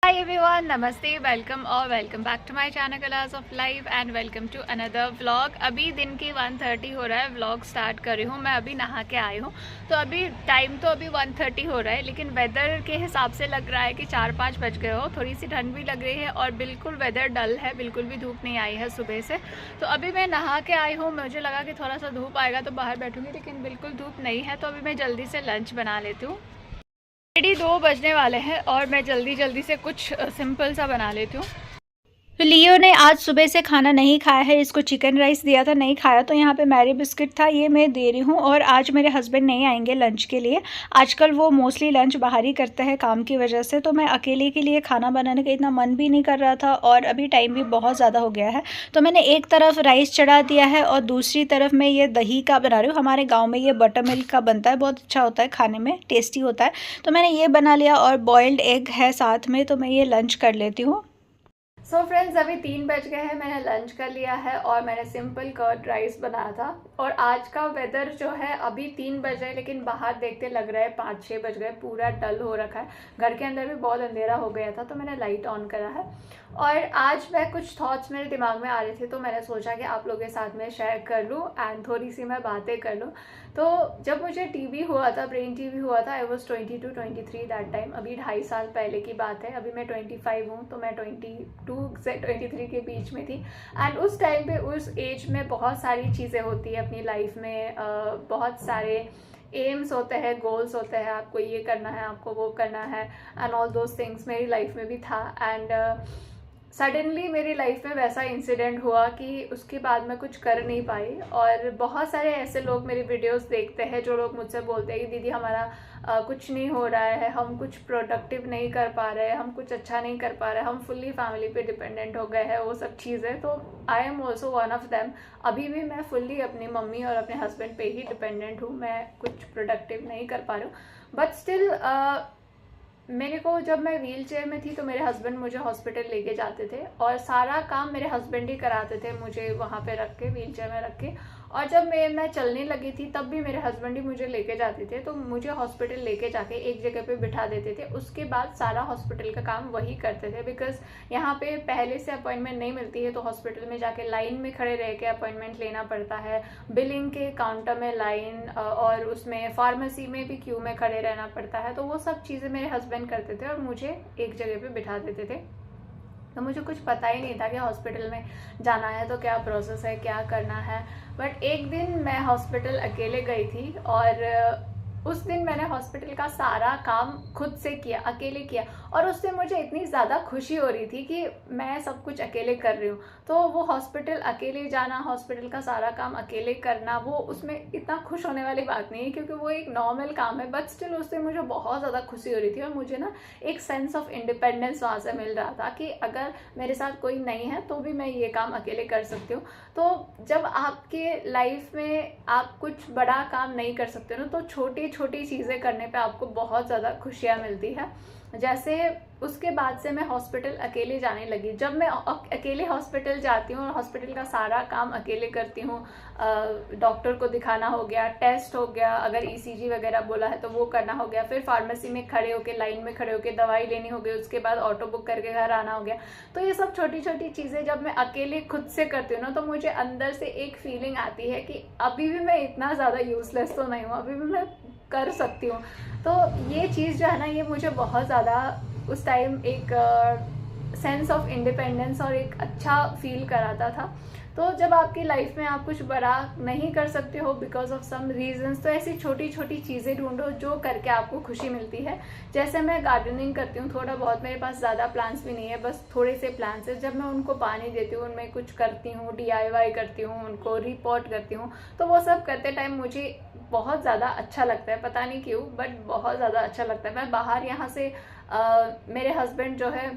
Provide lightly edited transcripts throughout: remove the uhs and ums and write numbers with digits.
Hi everyone, नमस्ते, welcome और welcome back to my channel colours of life and welcome to another vlog. अभी दिन की 1:30 हो रहा है, व्लॉग स्टार्ट कर रही हूँ। मैं अभी नहा के आई हूँ, तो अभी टाइम तो अभी 1:30 हो रहा है, लेकिन वेदर के हिसाब से लग रहा है कि 4-5 बज गए हो। थोड़ी सी ठंड भी लग रही है और बिल्कुल वेदर डल है, बिल्कुल भी धूप नहीं आई है सुबह से। तो अभी मैं नहा के आई हूँ, मुझे लगा कि थोड़ा सा धूप आएगा तो बाहर बैठूँगी, लेकिन बिल्कुल धूप नहीं है। तो अभी मैं जल्दी से लंच बना लेती हूँ। ऑलरेडी 2 बजने वाले हैं और मैं जल्दी जल्दी से कुछ सिंपल सा बना लेती हूँ। तो लियो ने आज सुबह से खाना नहीं खाया है, इसको चिकन राइस दिया था, नहीं खाया, तो यहाँ पे मैरी बिस्किट था, ये मैं दे रही हूँ। और आज मेरे हस्बैंड नहीं आएंगे लंच के लिए। आजकल वो मोस्टली लंच बाहर ही करते हैं काम की वजह से, तो मैं अकेले के लिए खाना बनाने का इतना मन भी नहीं कर रहा था और अभी टाइम भी बहुत ज़्यादा हो गया है। तो मैंने एक तरफ राइस चढ़ा दिया है और दूसरी तरफ मैं ये दही का बना रही हूँ। हमारे गाँव में ये बटर मिल्क का बनता है, बहुत अच्छा होता है, खाने में टेस्टी होता है। तो मैंने ये बना लिया और बॉयल्ड एग है साथ में, तो मैं ये लंच कर लेती हूँ। सो फ्रेंड्स, अभी 3 बज गए हैं, मैंने लंच कर लिया है और मैंने सिंपल कर्ड राइस बनाया था। और आज का वेदर जो है, अभी 3 बज रहे, लेकिन बाहर देखते लग रहा है 5-6 बज गए, पूरा डल हो रखा है। घर के अंदर भी बहुत अंधेरा हो गया था, तो मैंने लाइट ऑन करा है। और आज मैं कुछ थॉट्स मेरे दिमाग में आ रहे थे, तो मैंने सोचा कि आप लोगों के साथ में शेयर कर लूँ एंड थोड़ी सी मैं बातें कर लूँ। तो जब मुझे टीबी हुआ था, ब्रेन टीबी हुआ था, आई वॉज 22-23 दैट टाइम, अभी 2.5 साल पहले की बात है। अभी मैं 25 हूँ, तो मैं 22 से 23 के बीच में थी। एंड उस टाइम पे, उस एज में बहुत सारी चीज़ें होती है अपनी लाइफ में, बहुत सारे एम्स होते हैं, गोल्स होते हैं, आपको ये करना है, आपको वो करना है, एंड ऑल दोज थिंग्स मेरी लाइफ में भी था। एंड सडनली मेरी लाइफ में वैसा इंसिडेंट हुआ कि उसके बाद मैं कुछ कर नहीं पाई। और बहुत सारे ऐसे लोग मेरी वीडियोस देखते हैं जो लोग मुझसे बोलते हैं कि दीदी हमारा कुछ नहीं हो रहा है, हम कुछ प्रोडक्टिव नहीं कर पा रहे हैं, हम कुछ अच्छा नहीं कर पा रहे हैं, हम फुल्ली फैमिली पे डिपेंडेंट हो गए हैं, वो सब चीज़ें। तो I am also one of them. अभी भी मैं फुल्ली अपनी मम्मी और अपने हस्बैंड पे ही डिपेंडेंट हूँ, मैं कुछ प्रोडक्टिव नहीं कर पा रही हूँ। बट स्टिल मेरे को, जब मैं व्हील चेयर में थी तो मेरे हस्बैंड मुझे हॉस्पिटल लेके जाते थे और सारा काम मेरे हस्बैंड ही कराते थे, मुझे वहाँ पे रख के, व्हील चेयर में रख के। और जब मैं चलने लगी थी तब भी मेरे हस्बैंड ही मुझे लेके जाते थे, तो मुझे हॉस्पिटल लेके जाके एक जगह पे बिठा देते थे। उसके बाद सारा हॉस्पिटल का काम वही करते थे, बिकॉज यहाँ पे पहले से अपॉइंटमेंट नहीं मिलती है, तो हॉस्पिटल में जाके लाइन में खड़े रह के अपॉइंटमेंट लेना पड़ता है, बिलिंग के काउंटर में लाइन, और उसमें फार्मेसी में भी क्यू में खड़े रहना पड़ता है। तो वो सब चीज़ें मेरे हस्बैंड करते थे और मुझे एक जगह पे बिठा देते थे। तो मुझे कुछ पता ही नहीं था कि हॉस्पिटल में जाना है तो क्या प्रोसेस है, क्या करना है। बट एक दिन मैं हॉस्पिटल अकेले गई थी और उस दिन मैंने हॉस्पिटल का सारा काम खुद से किया, अकेले किया। और उससे मुझे इतनी ज़्यादा खुशी हो रही थी कि मैं सब कुछ अकेले कर रही हूँ। तो वो हॉस्पिटल अकेले जाना, हॉस्पिटल का सारा काम अकेले करना, वो उसमें इतना खुश होने वाली बात नहीं है, क्योंकि वो एक नॉर्मल काम है। बट स्टिल उससे मुझे बहुत ज़्यादा खुशी हो रही थी और मुझे ना एक सेंस ऑफ इंडिपेंडेंस वहाँ से मिल रहा था कि अगर मेरे साथ कोई नहीं है तो भी मैं ये काम अकेले कर सकती हूँ। तो जब आपके लाइफ में आप कुछ बड़ा काम नहीं कर सकते ना, तो छोटी छोटी चीज़ें करने पे आपको बहुत ज़्यादा खुशियाँ मिलती है। जैसे उसके बाद से मैं हॉस्पिटल अकेले जाने लगी। जब मैं अकेले हॉस्पिटल जाती हूँ और हॉस्पिटल का सारा काम अकेले करती हूँ, डॉक्टर को दिखाना हो गया, टेस्ट हो गया, अगर ईसीजी वगैरह बोला है तो वो करना हो गया, फिर फार्मेसी में खड़े होके, लाइन में खड़े होके दवाई लेनी हो गई, उसके बाद ऑटो बुक करके घर आना हो गया। तो ये सब छोटी छोटी चीज़ें जब मैं अकेले खुद से करती हूँ ना, तो मुझे अंदर से एक फीलिंग आती है कि अभी भी मैं इतना ज़्यादा यूजलेस तो नहीं हूँ, अभी भी मैं कर सकती हूँ। तो ये चीज़ जो है ना, ये मुझे बहुत ज़्यादा उस टाइम एक सेंस ऑफ इंडिपेंडेंस और एक अच्छा फील कराता था। तो जब आपकी लाइफ में आप कुछ बड़ा नहीं कर सकते हो बिकॉज ऑफ सम रीजंस, तो ऐसी छोटी छोटी चीज़ें ढूंढो जो करके आपको खुशी मिलती है। जैसे मैं गार्डनिंग करती हूँ थोड़ा बहुत, मेरे पास ज़्यादा प्लांट्स भी नहीं है, बस थोड़े से प्लांट्स है। जब मैं उनको पानी देती हूँ, उनमें कुछ करती हूँ, DIY करती हूँ, उनको रिपोर्ट करती हूँ, तो वो सब करते टाइम मुझे बहुत ज़्यादा अच्छा लगता है, पता नहीं क्यों, बट बहुत ज़्यादा अच्छा लगता है। मैं बाहर यहाँ से मेरे हस्बैंड जो है,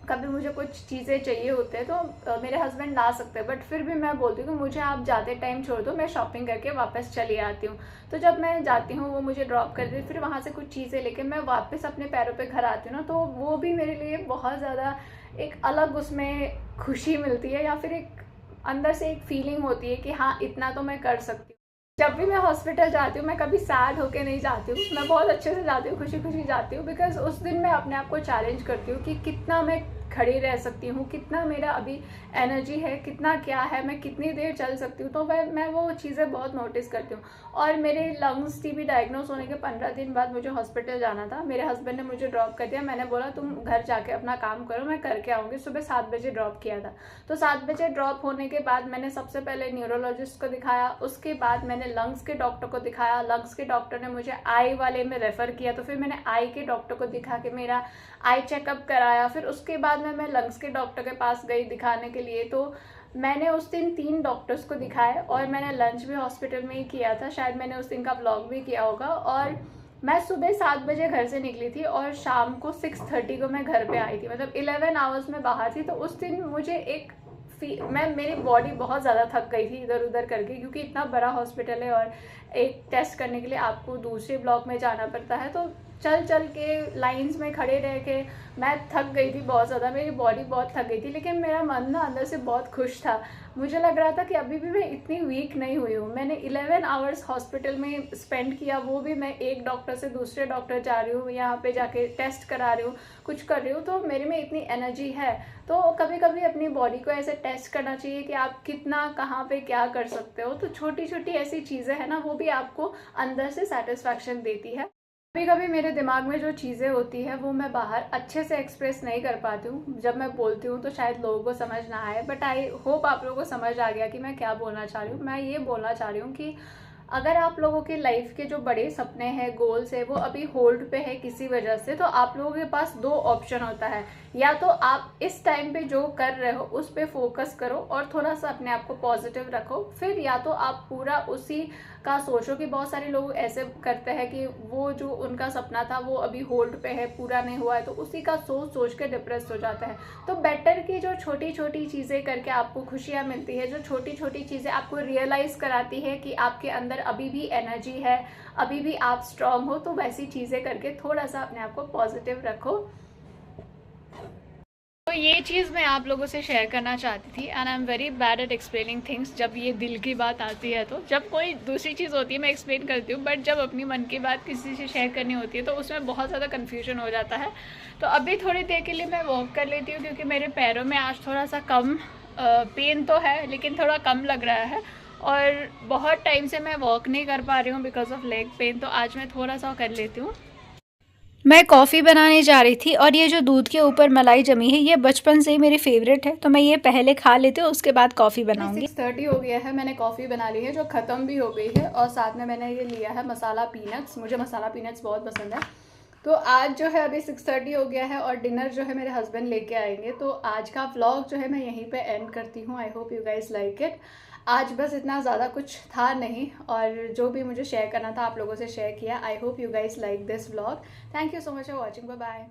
कभी मुझे कुछ चीज़ें चाहिए होते हैं तो मेरे हस्बैंड ला सकते हैं, बट फिर भी मैं बोलती हूँ कि मुझे आप जाते टाइम छोड़ दो, मैं शॉपिंग करके वापस चली आती हूँ। तो जब मैं जाती हूँ, वो मुझे ड्रॉप कर देती, फिर वहाँ से कुछ चीज़ें लेके मैं वापस अपने पैरों पे घर आती हूँ ना, तो वो भी मेरे लिए बहुत ज़्यादा एक अलग उसमें खुशी मिलती है, या फिर एक अंदर से एक फीलिंग होती है कि हाँ, इतना तो मैं कर सकती हूँ। जब भी मैं हॉस्पिटल जाती हूँ मैं कभी सैड होके नहीं जाती हूँ, मैं बहुत अच्छे से जाती हूँ, खुशी खुशी जाती हूँ। बिकॉज उस दिन मैं अपने आप को चैलेंज करती हूँ कि कितना मैं खड़ी रह सकती हूँ, कितना मेरा अभी एनर्जी है, कितना क्या है, मैं कितनी देर चल सकती हूँ। तो मैं वो चीज़ें बहुत नोटिस करती हूँ। और मेरे लंग्स टीबी डायग्नोस होने के 15 दिन बाद मुझे हॉस्पिटल जाना था। मेरे हस्बैंड ने मुझे ड्रॉप कर दिया। मैंने बोला तुम घर जाके अपना काम करो, मैं करके आऊँगी। सुबह 7 बजे ड्रॉप किया था। तो 7 बजे ड्रॉप होने के बाद मैंने सबसे पहले न्यूरोलॉजिस्ट को दिखाया, उसके बाद मैंने लंग्स के डॉक्टर को दिखाया। लंग्स के डॉक्टर ने मुझे आई वाले में रेफ़र किया, तो फिर मैंने आई के डॉक्टर को दिखा के मेरा आई चेकअप कराया। फिर उसके बाद मैं लंग्स के डॉक्टर के पास गई दिखाने के लिए। तो मैंने उस दिन 3 डॉक्टर्स को दिखाया और मैंने लंच भी हॉस्पिटल में ही किया था। शायद मैंने उस दिन का व्लॉग भी किया होगा। और मैं सुबह 7 बजे घर से निकली थी और शाम को 6:30 को मैं घर पे आई थी। मतलब 11 आवर्स में बाहर थी। तो उस दिन मुझे एक मेरी बॉडी बहुत ज़्यादा थक गई थी इधर उधर करके, क्योंकि इतना बड़ा हॉस्पिटल है और एक टेस्ट करने के लिए आपको दूसरे ब्लॉक में जाना पड़ता है। तो चल चल के लाइंस में खड़े रह के मैं थक गई थी बहुत ज़्यादा, मेरी बॉडी बहुत थक गई थी। लेकिन मेरा मन ना अंदर से बहुत खुश था। मुझे लग रहा था कि अभी भी मैं इतनी वीक नहीं हुई हूँ। मैंने 11 आवर्स हॉस्पिटल में स्पेंड किया, वो भी मैं एक डॉक्टर से दूसरे डॉक्टर जा रही हूँ, यहाँ पे जाके टेस्ट करा रही हूँ, कुछ कर रही हूँ। तो मेरे में इतनी एनर्जी है। तो कभी कभी अपनी बॉडी को ऐसे टेस्ट करना चाहिए कि आप कितना कहाँ पे क्या कर सकते हो। तो छोटी छोटी ऐसी चीज़ें हैं ना, वो भी आपको अंदर से सेटिस्फैक्शन देती है। कभी कभी मेरे दिमाग में जो चीज़ें होती है वो मैं बाहर अच्छे से एक्सप्रेस नहीं कर पाती हूँ। जब मैं बोलती हूँ तो शायद लोगों को समझ ना आए, बट आई होप आप लोगों को समझ आ गया कि मैं क्या बोलना चाह रही हूँ। मैं ये बोलना चाह रही हूँ कि अगर आप लोगों के लाइफ के जो बड़े सपने हैं, गोल्स है, वो अभी होल्ड पे है किसी वजह से, तो आप लोगों के पास 2 ऑप्शन होता है। या तो आप इस टाइम पे जो कर रहे हो उस पे फोकस करो और थोड़ा सा अपने आप को पॉजिटिव रखो। फिर या तो आप पूरा उसी का सोचो कि बहुत सारे लोग ऐसे करते हैं कि वो जो उनका सपना था वो अभी होल्ड पे है, पूरा नहीं हुआ है, तो उसी का सोच सोच के डिप्रेस हो जाता है। तो बेटर कि जो छोटी छोटी चीज़ें करके आपको खुशियाँ मिलती है, जो छोटी छोटी चीज़ें आपको रियलाइज़ कराती है कि आपके अंदर अभी भी एनर्जी है, अभी भी आप स्ट्रांग हो, तो वैसी चीज़ें करके थोड़ा सा अपने आप को पॉजिटिव रखो। तो ये चीज़ मैं आप लोगों से शेयर करना चाहती थी। And I am very bad at explaining things. जब ये दिल की बात आती है, तो जब कोई दूसरी चीज़ होती है मैं एक्सप्लेन करती हूँ, बट जब अपनी मन की बात किसी से शेयर करनी होती है तो उसमें बहुत ज़्यादा कन्फ्यूजन हो जाता है। तो अभी थोड़ी देर के लिए मैं वॉक कर लेती हूँ, क्योंकि मेरे पैरों में आज थोड़ा सा कम पेन तो है लेकिन थोड़ा कम लग रहा है। और बहुत टाइम से मैं वॉक नहीं कर पा रही हूँ बिकॉज ऑफ लेग पेन। तो आज मैं थोड़ा सा कर लेती हूँ। मैं कॉफ़ी बनाने जा रही थी और ये जो दूध के ऊपर मलाई जमी है ये बचपन से ही मेरी फेवरेट है, तो मैं ये पहले खा लेती हूँ, उसके बाद कॉफ़ी बनाऊंगी। 6:30 हो गया है, मैंने कॉफ़ी बना ली है जो ख़त्म भी हो गई है। और साथ में मैंने ये लिया है मसाला पीनट्स। मुझे मसाला पीनट्स बहुत पसंद है। तो आज जो है अभी 6:30 हो गया है और डिनर जो है मेरे हस्बैंड लेके आएंगे। तो आज का व्लॉग जो है मैं यहीं पे एंड करती हूँ। आई hope you guys like it. आज बस इतना ज़्यादा कुछ था नहीं, और जो भी मुझे शेयर करना था आप लोगों से शेयर किया। I hope you guys like this vlog. Thank you so much for watching. Bye bye.